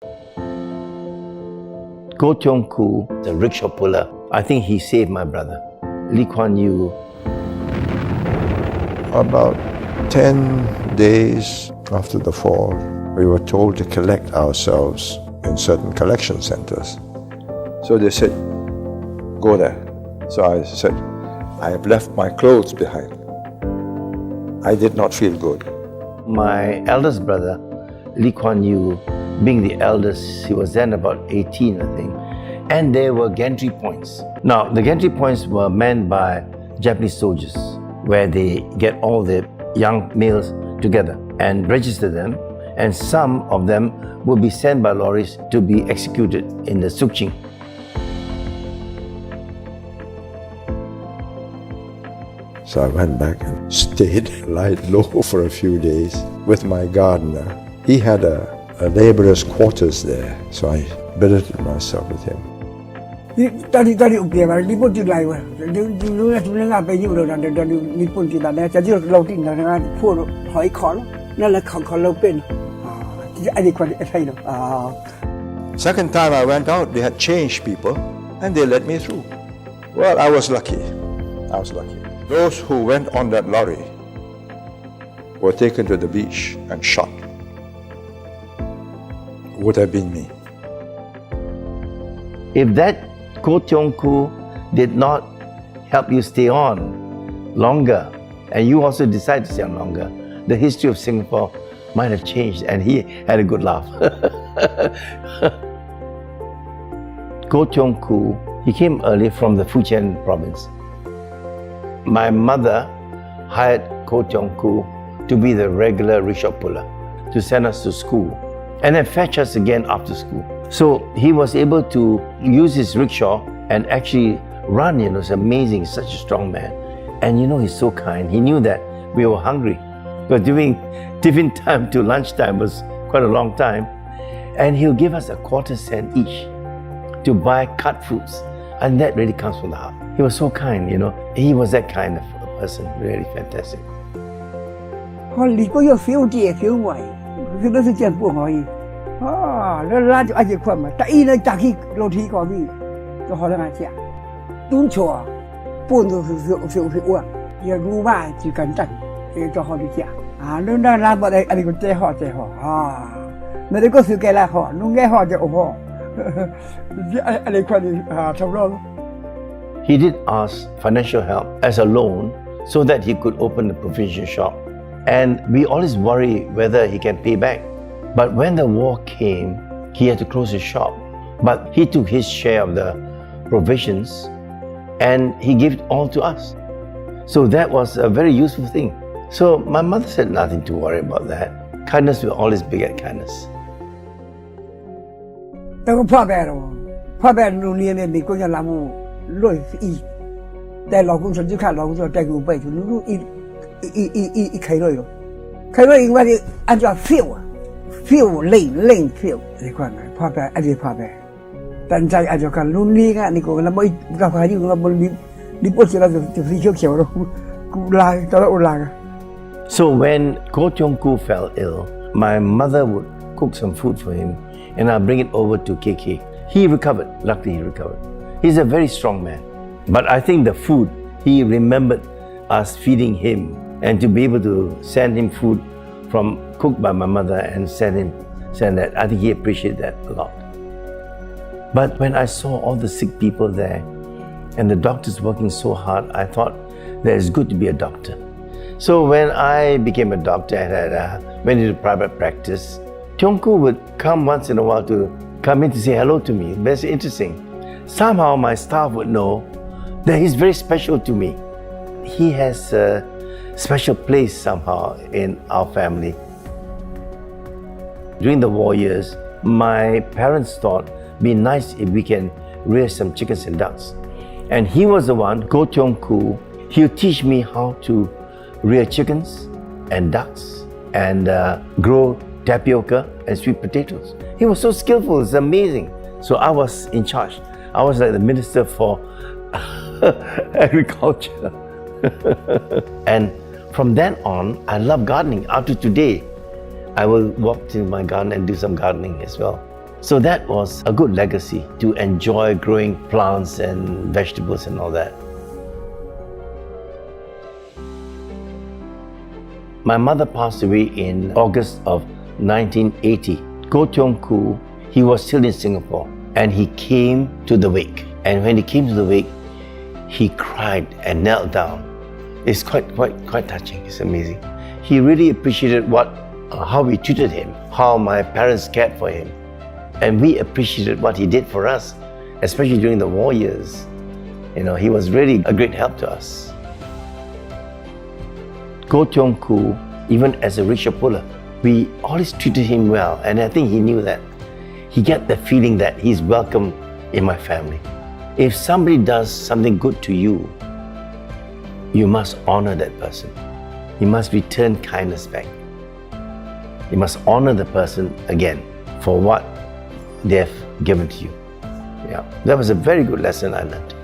Kuan Yew, the rickshaw puller, I think he saved my brother. Kuan Yew. About 10 days after the fall, we were told to collect ourselves in certain collection centers. So they said, go there. So I said, I have left my clothes behind. I did not feel good. My eldest brother, Kuan Yew, being the eldest, he was then about 18, I think, and there were gantry points. Now, the gantry points were manned by Japanese soldiers, where they get all the young males together and register them, and some of them will be sent by lorries to be executed in the Sukching. So I went back and stayed, lied low for a few days with my gardener. He had a laborer's quarters there, so I billeted myself with him. Second time I went out, they had changed people and they let me through. Well, I was lucky. Those who went on that lorry were taken to the beach and shot. Would have been me. If that Kuan Yew did not help you stay on longer, and you also decide to stay on longer, the history of Singapore might have changed, and he had a good laugh. Kuan Yew, he came early from the Fujian province. My mother hired Kuan Yew to be the regular rickshaw puller, to send us to school, and then fetch us again after school. So he was able to use his rickshaw and actually run. It's amazing, such a strong man. And he's so kind. He knew that we were hungry, but during tiffin time to lunchtime was quite a long time, and he'll give us a quarter cent each to buy cut fruits, and that really comes from the heart. He was so kind, He was that kind of a person, really fantastic. 我离过要少啲少位，佢都是这样不可以。那拉就一直困嘛，第一呢搭起楼梯嗰邊，就可能係食。蹲錯，搬到少哇，要路吧就簡單，就好啲食。那拉不嚟，個最好。那你個時間來好，弄嘅好就好。你快啲差不多。He did ask financial help as a loan so that he could open a provision shop. And we always worry whether he can pay back. But when the war came, he had to close his shop. But he took his share of the provisions and he gave it all to us. So that was a very useful thing. So my mother said nothing to worry about that. Kindness will always beget kindness. 但係破病六年咧，美國人諗我累一，但係老公上去看老公說帶佢背就路一開落開因為你按照 feel 冷 feel 你看看破病一直破病，但係按照看路呢個你講那麼一個朋友那麼你不知道就是小咯，拉到了拉個。So when Kuan Yew fell ill, my mother would cook some food for him and I'll bring it over to KK. He recovered. Luckily, he recovered. He's a very strong man. But I think the food, he remembered us feeding him, and to be able to send him food from cooked by my mother and send that, I think he appreciated that a lot. But when I saw all the sick people there and the doctors working so hard, I thought that it's good to be a doctor. So when I became a doctor and went into private practice, Kuan Yew would come once in a while to come in to say hello to me. That's interesting. Somehow my staff would know that he's very special to me. He has a special place somehow in our family. During the war years, my parents thought it'd be nice if we can rear some chickens and ducks. And he was the one, Kuan Yew, he'll teach me how to rear chickens and ducks and grow tapioca and sweet potatoes. He was so skillful, it's amazing. So I was in charge. I was like the minister for agriculture. And from then on, I love gardening. Up to today, I will walk to my garden and do some gardening as well. So that was a good legacy, to enjoy growing plants and vegetables and all that. My mother passed away in August of 1980. Goh Tiong Koo, he was still in Singapore, and he came to the wake. And when he came to the wake, he cried and knelt down. It's quite touching. It's amazing. He really appreciated how we treated him, how my parents cared for him, and we appreciated what he did for us, especially during the war years. He was really a great help to us. Goh Tiong Koo, even as a rickshaw puller, we always treated him well, and I think he knew that. He got the feeling that he's welcome in my family. If somebody does something good to you, you must honor that person. You must return kindness back. You must honor the person again for what they have given to you. Yeah, that was a very good lesson I learned.